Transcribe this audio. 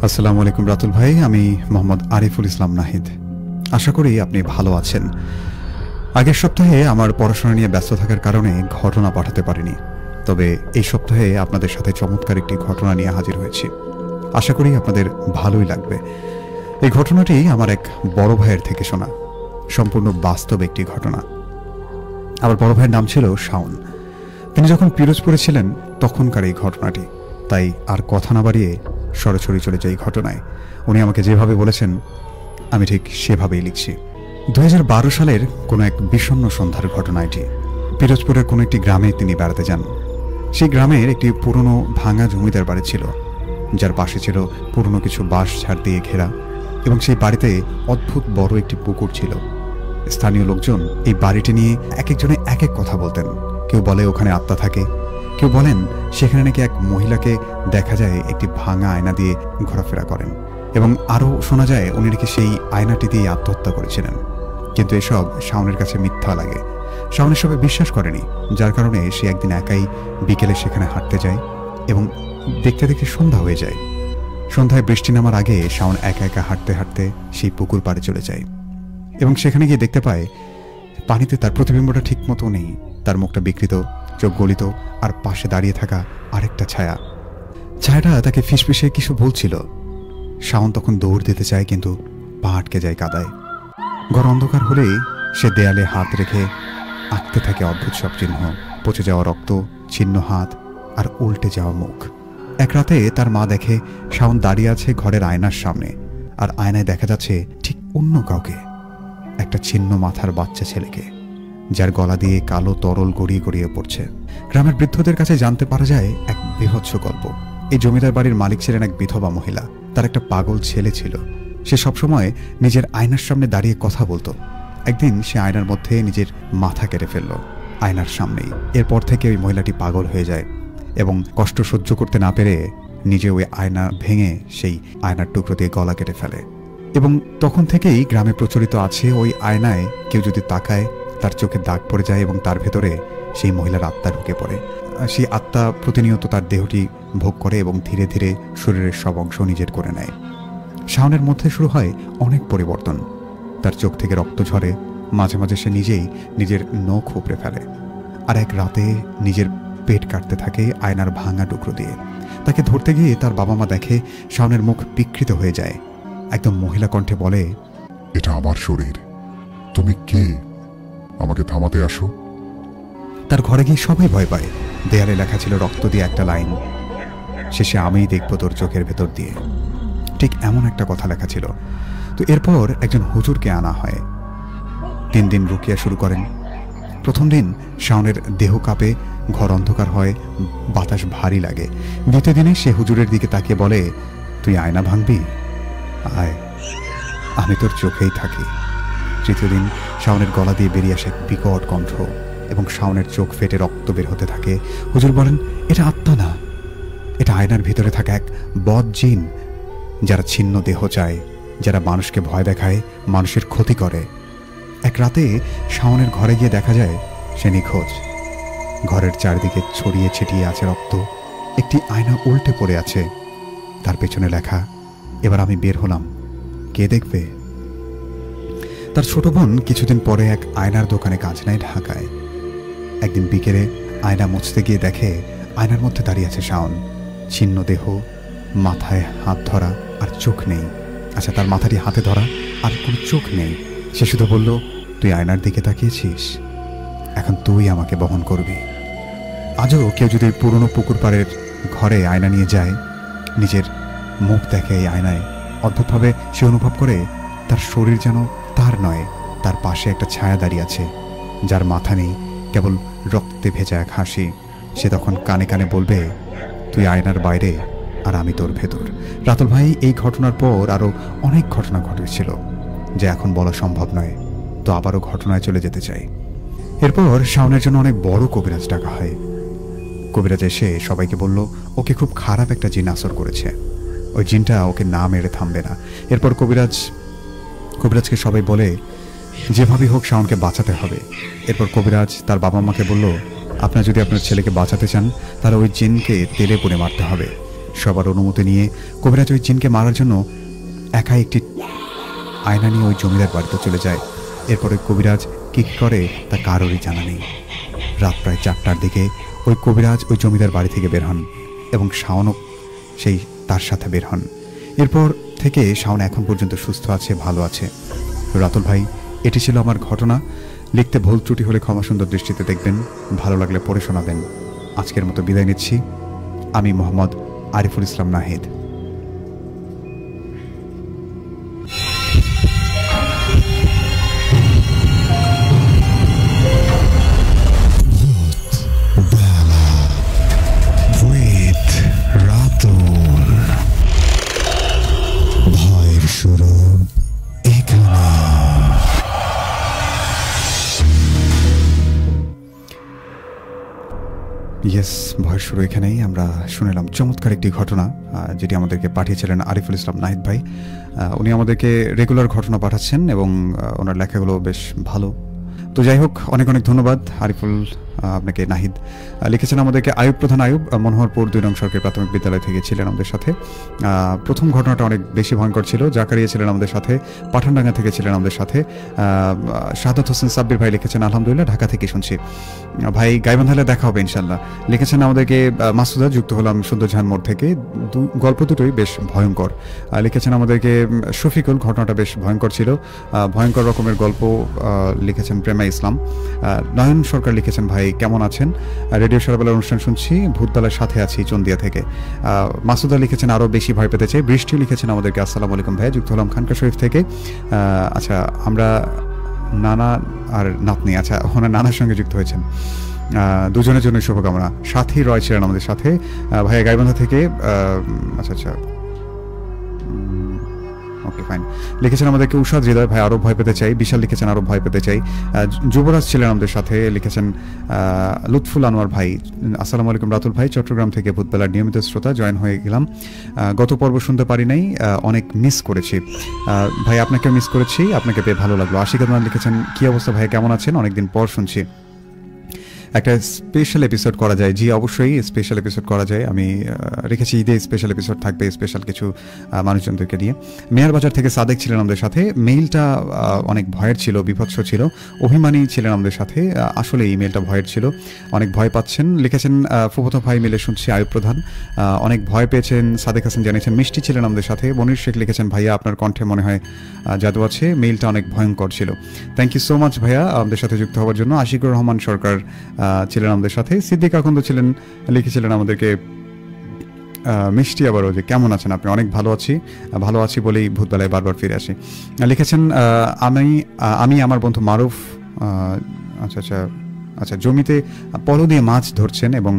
আসসালামু আলাইকুম রাতুল ভাই, আমি মোহাম্মদ আরিফুল ইসলাম নাহিদ। আশা করি আপনি ভালো আছেন। আগের সপ্তাহে আমার পড়াশোনা নিয়ে ব্যস্ত থাকার কারণে ঘটনা পাঠাতে পারিনি, তবে এই সপ্তাহে আপনাদের সাথে চমৎকার একটি ঘটনা নিয়ে হাজির হয়েছি। আশা করি আপনাদের ভালোই লাগবে। এই ঘটনাটি আমার এক বড় ভাইয়ের থেকে শোনা, সম্পূর্ণ বাস্তব একটি ঘটনা। আমার বড় ভাইয়ের নাম ছিল শাওন। তিনি যখন পিরোজপুরে ছিলেন তখনকার এই ঘটনাটি, তাই আর কথা না বাড়িয়ে সরাসরি চলে যাই ঘটনায়। উনি আমাকে যেভাবে বলেছেন আমি ঠিক সেভাবেই লিখছি। 2012 সালের কোনো এক বিষণ্ণ সন্ধ্যার ঘটনা এটি। পিরোজপুরের কোনো একটি গ্রামে তিনি বেড়াতে যান। সেই গ্রামের একটি পুরনো ভাঙা জমিদার বাড়ি ছিল, যার পাশে ছিল পুরনো কিছু বাঁশ ঝাড় দিয়ে ঘেরা, এবং সেই বাড়িতে অদ্ভুত বড় একটি পুকুর ছিল। স্থানীয় লোকজন এই বাড়িটি নিয়ে এক একজনে এক এক কথা বলতেন। কেউ বলে ওখানে আত্মা থাকে, কেউ বলেন সেখানে নাকি এক মহিলাকে দেখা যায় একটি ভাঙা আয়না দিয়ে ঘোরাফেরা করেন, এবং আরও শোনা যায় উনি নাকি সেই আয়নাটি দিয়ে আত্মহত্যা করেছিলেন। কিন্তু এসব শাওনের কাছে মিথ্যা লাগে। শাওন এসবে বিশ্বাস করেনি, যার কারণে সে একদিন একাই বিকেলে সেখানে হাঁটতে যায়, এবং দেখতে দেখতে সন্ধ্যা হয়ে যায়। সন্ধ্যায় বৃষ্টি নামার আগে শাওন একা একা হাঁটতে হাঁটতে সেই পুকুর পাড়ে চলে যায়, এবং সেখানে গিয়ে দেখতে পায় পানিতে তার প্রতিবিম্বটা ঠিক মতো নেই। তার মুখটা বিকৃত, চোখ গলিত, আর পাশে দাঁড়িয়ে থাকা আরেকটা ছায়াটা তাকে ফিসফিসে কিছু বলছিল। শাওন তখন দৌড় দিতে চায়, কিন্তু পা আটকে যায় কাদায়। ঘর অন্ধকার হলেই সে দেয়ালে হাত রেখে আঁকতে থাকে অদ্ভুত সব চিহ্ন, পচে যাওয়া রক্ত, ছিন্ন হাত, আর উল্টে যাওয়া মুখ। এক রাতে তার মা দেখে শাওন দাঁড়িয়ে আছে ঘরের আয়নার সামনে, আর আয়নায় দেখা যাচ্ছে ঠিক অন্য কাউকে, একটা ছিন্ন মাথার বাচ্চা ছেলেকে, যার গলা দিয়ে কালো তরল গড়িয়ে গড়িয়ে পড়ছে। গ্রামের বৃদ্ধদের কাছে জানতে পারা যায় এক বীভৎস গল্প। এই জমিদার বাড়ির মালিক ছিলেন এক বিধবা মহিলা। তার একটা পাগল ছেলে ছিল। সে সবসময় নিজের আয়নার সামনে দাঁড়িয়ে কথা বলতো। একদিন সে আয়নার মধ্যে নিজের মাথা কেটে ফেলল, আয়নার সামনেই। এরপর থেকে ওই মহিলাটি পাগল হয়ে যায়, এবং কষ্ট সহ্য করতে না পেরে নিজে ওই আয়না ভেঙে সেই আয়নার টুকরো দিয়ে গলা কেটে ফেলে। এবং তখন থেকেই গ্রামে প্রচলিত আছে, ওই আয়নায় কেউ যদি তাকায় তার চোখে দাগ পড়ে যায়, এবং তার ভেতরে সেই মহিলার আত্মা ঢুকে পড়ে। সেই আত্মা প্রতিনিয়ত তার দেহটি ভোগ করে এবং ধীরে ধীরে শরীরের সব অংশ নিজের করে নেয়। শাওনের মধ্যে শুরু হয় অনেক পরিবর্তন। তার চোখ থেকে রক্ত ঝরে, মাঝে মাঝে সে নিজেই নিজের নখ উপড়ে ফেলে, আর এক রাতে নিজের পেট কাটতে থাকে আয়নার ভাঙা টুকরো দিয়ে। তাকে ধরতে গিয়ে তার বাবা মা দেখে শাওনের মুখ বিকৃত হয়ে যায়। একদম মহিলা কণ্ঠে বলে, এটা আমার শরীর, তুমি কে? আমাকে থামাতে আসো। তার ঘরে গিয়ে সবাই ভয় পায়। দেয়ালে লেখা ছিল রক্ত দিয়ে একটা লাইন, শেষে আমিই দেখব তোর চোখের ভেতর দিয়ে। ঠিক এমন একটা কথা লেখা ছিল। তো এরপর একজন হুজুরকে আনা হয়। 3 দিন রুকিয়া শুরু করেন। প্রথম দিন শাওনের দেহ কাঁপে, ঘর অন্ধকার হয়, বাতাস ভারী লাগে। দ্বিতীয় দিনে সে হুজুরের দিকে তাকিয়ে বলে, তুই আয়না ভাঙবি? আয়, আমি তোর চোখেই থাকি। তৃতীয় দিন শাওনের গলা দিয়ে বেরিয়ে আসে এক বিকট কণ্ঠ, এবং শাওনের চোখ ফেটে রক্ত বের হতে থাকে। হুজুর বলেন, এটা আত্মা না, এটা আয়নার ভিতরে থাকা এক বদ জিন, যারা ছিন্ন দেহ চায়, যারা মানুষকে ভয় দেখায়, মানুষের ক্ষতি করে। এক রাতে শাওনের ঘরে গিয়ে দেখা যায় সে নিখোঁজ। ঘরের চারদিকে ছড়িয়ে ছিটিয়ে আছে রক্ত। একটি আয়না উল্টে পড়ে আছে, তার পেছনে লেখা, এবার আমি বের হলাম, কে দেখবে? তার ছোট বোন কিছুদিন পরে এক আয়নার দোকানে কাজ নেয় ঢাকায়। একদিন বিকেলে আয়না মুছতে গিয়ে দেখে আয়নার মধ্যে দাঁড়িয়ে আছে শাওন, ছিন্ন দেহ, মাথায় হাত ধরা, আর চোখ নেই। আচ্ছা, তার মাথাটি হাতে ধরা আর কোনো চোখ নেই। সে শুধু বলল, তুই আয়নার দিকে তাকিয়েছিস, এখন তুই আমাকে বহন করবি। আজও কেউ যদি পুরনো পুকুর পাড়ের ঘরে আয়না নিয়ে যায়, নিজের মুখ দেখে এই আয়নায়, অদ্ভুতভাবে সে অনুভব করে তার শরীর যেন তার নয়, তার পাশে একটা ছায়া দাঁড়িয়ে আছে, যার মাথা নেই, কেবল রক্তে ভেজা এক হাসি। সে তখন কানে কানে বলবে, তুই আয়নার বাইরে আর আমি তোর ভেতর। রাতুল ভাই, এই ঘটনার পর আরও অনেক ঘটনা ঘটেছিল, যা এখন বলা সম্ভব নয়। তো আবারও ঘটনায় চলে যেতে চাই। এরপর শাওনের জন্য অনেক বড় কবিরাজ ডাকা হয়। কবিরাজ এসে সবাইকে বলল, ওকে খুব খারাপ একটা জিন আসর করেছে, ওই জিনটা ওকে না মেরে থামবে না। এরপর কবিরাজকে সবাই বলে, যেভাবেই হোক শাওনকে বাঁচাতে হবে। এরপর কবিরাজ তার বাবা মাকে বলল, আপনারা যদি আপনার ছেলেকে বাঁচাতে চান তাহলে ওই জিনকে তেলে পুড়ে মারতে হবে। সবার অনুমতি নিয়ে কবিরাজ ওই জিনকে মারার জন্য একাই একটি আয়না নিয়ে ওই জমিদার বাড়িতে চলে যায়। এরপরে কবিরাজ কী করে তা কারোরই জানা নেই। রাত প্রায় 4টার দিকে ওই কবিরাজ ওই জমিদার বাড়ি থেকে বের হন এবং শাওনও সেই তার সাথে বের হন। এরপর থেকে শাওন এখন পর্যন্ত সুস্থ আছে, ভালো আছে। রাতুল ভাই, এটি ছিল আমার ঘটনা। লিখতে ভুল ত্রুটি হলে ক্ষমা সুন্দর দৃষ্টিতে দেখবেন, ভালো লাগলে পড়ে শোনাবেন। আজকের মতো বিদায় নিচ্ছি। আমি মোহাম্মদ আরিফুল ইসলাম নাহিদ। ইয়েস, ভয়ের শুরু এখানেই। আমরা শুনলাম চমৎকার একটি ঘটনা, যেটি আমাদেরকে পাঠিয়েছিলেন আরিফুল ইসলাম নাহিদ ভাই। উনি আমাদেরকে রেগুলার ঘটনা পাঠাচ্ছেন এবং ওনার লেখাগুলো বেশ ভালো। তো যাই হোক, অনেক অনেক ধন্যবাদ আরিফুল আপনাকে। নাহিদ লিখেছেন আমাদেরকে, আয়ুব প্রধান আয়ুব, মনোহরপুর 2 নং সরকারি প্রাথমিক বিদ্যালয় থেকে ছিলেন আমাদের সাথে। প্রথম ঘটনাটা অনেক বেশি ভয়ঙ্কর ছিল। জাকারিয়া ছিলেন আমাদের সাথে, পাঠানডাঙ্গা থেকে ছিলেন আমাদের সাথে। শাহাদাত হোসেন সাব্বির ভাই লিখেছেন, আলহামদুলিল্লাহ ঢাকা থেকে শুনছি ভাই, গাইবান্ধালে দেখা হবে ইনশাল্লাহ। লিখেছেন আমাদেরকে মাসুদা, যুক্ত হলাম সুন্দরঝান মোড় থেকে। গল্প দুটোই বেশ ভয়ঙ্কর। লিখেছেন আমাদেরকে শফিকুল, ঘটনাটা বেশ ভয়ঙ্কর ছিল, ভয়ঙ্কর রকমের গল্প। লিখেছেন প্রেমা ইসলাম। নয়ন সরকার লিখেছেন, ভাই কেমন আছেন? রেডিও সারাবেলার অনুষ্ঠান শুনছি, ভূতবেলার সাথে আছি চন্দিয়া থেকে। মাসুদা লিখেছেন, আরও বেশি ভয় পেতে চাই। বৃষ্টিও লিখেছেন আমাদেরকে, আসসালামু আলাইকুম ভাই, যুক্ত হলাম খানকা শরীফ থেকে। আচ্ছা, আমরা নানা আর নাতনি, আচ্ছা ওনার নানার সঙ্গে যুক্ত হয়েছেন। দুজনের জন্য শুভকামনা। সাথী রয় ছিলেন আমাদের সাথে, ভাইয়া গাইবান্ধা থেকে। আচ্ছা আচ্ছা, ওকে ফাইন। লিখেছেন আমাদেরকে উষাদ হৃদয়, ভাই আরও ভয় পেতে চাই। বিশাল লিখেছেন, আরও ভয় পেতে চাই। যুবরাজ ছিলেন আমাদের সাথে। লিখেছেন লুৎফুল আনোয়ার ভাই, আসসালামু আলাইকুম রাতুল ভাই, চট্টগ্রাম থেকে ভূতবেলার নিয়মিত শ্রোতা, জয়েন হয়ে গেলাম। গত পর্ব শুনতে পারি নাই, অনেক মিস করেছি ভাই, আপনাকে মিস করেছি, আপনাকে পেয়ে ভালো লাগলো। আশিক আদনান লিখেছেন, কী অবস্থা ভাই, কেমন আছেন? অনেকদিন পর শুনছি, একটা স্পেশাল এপিসোড করা যায়। জি অবশ্যই স্পেশাল এপিসোড করা যায়। আমি রেখেছি ঈদে স্পেশাল এপিসোড থাকবে, স্পেশাল কিছু মানুষজনদেরকে নিয়ে। মেয়ার বাজার থেকে সাদেক ছিলেন আমাদের সাথে। মেইলটা অনেক ভয়ের ছিল, বিভৎস ছিল। অভিমানী ছিলেন আমাদের সাথে। আসলে ইমেলটা ভয়ের ছিল, অনেক ভয় পাচ্ছেন। লিখেছেন ফুফতো ভাই মিলে শুনছি, আয়ুব প্রধান অনেক ভয় পেয়েছেন। সাদেক হাসান জানিয়েছেন, মিষ্টি ছিলেন আমাদের সাথে। মনির শেখ লিখেছেন, ভাইয়া আপনার কণ্ঠে মনে হয় জাদু আছে। মেইলটা অনেক ভয়ঙ্কর ছিল। থ্যাংক ইউ সো মাচ ভাইয়া আমাদের সাথে যুক্ত হওয়ার জন্য। আশিকুর রহমান সরকার ছিলেন আমাদের সাথে। সিদ্দিক আকন্দ ছিলেন, লিখেছিলেন আমাদেরকে মিষ্টি আবারও, যে কেমন আছেন আপনি? অনেক ভালো আছি, ভালো আছি বলেই ভূতবেলায় বারবার ফিরে আসি। লিখেছেন আমি আমার বন্ধু মারুফ, আচ্ছা আচ্ছা আচ্ছা, জমিতে পলো দিয়ে মাছ ধরছেন এবং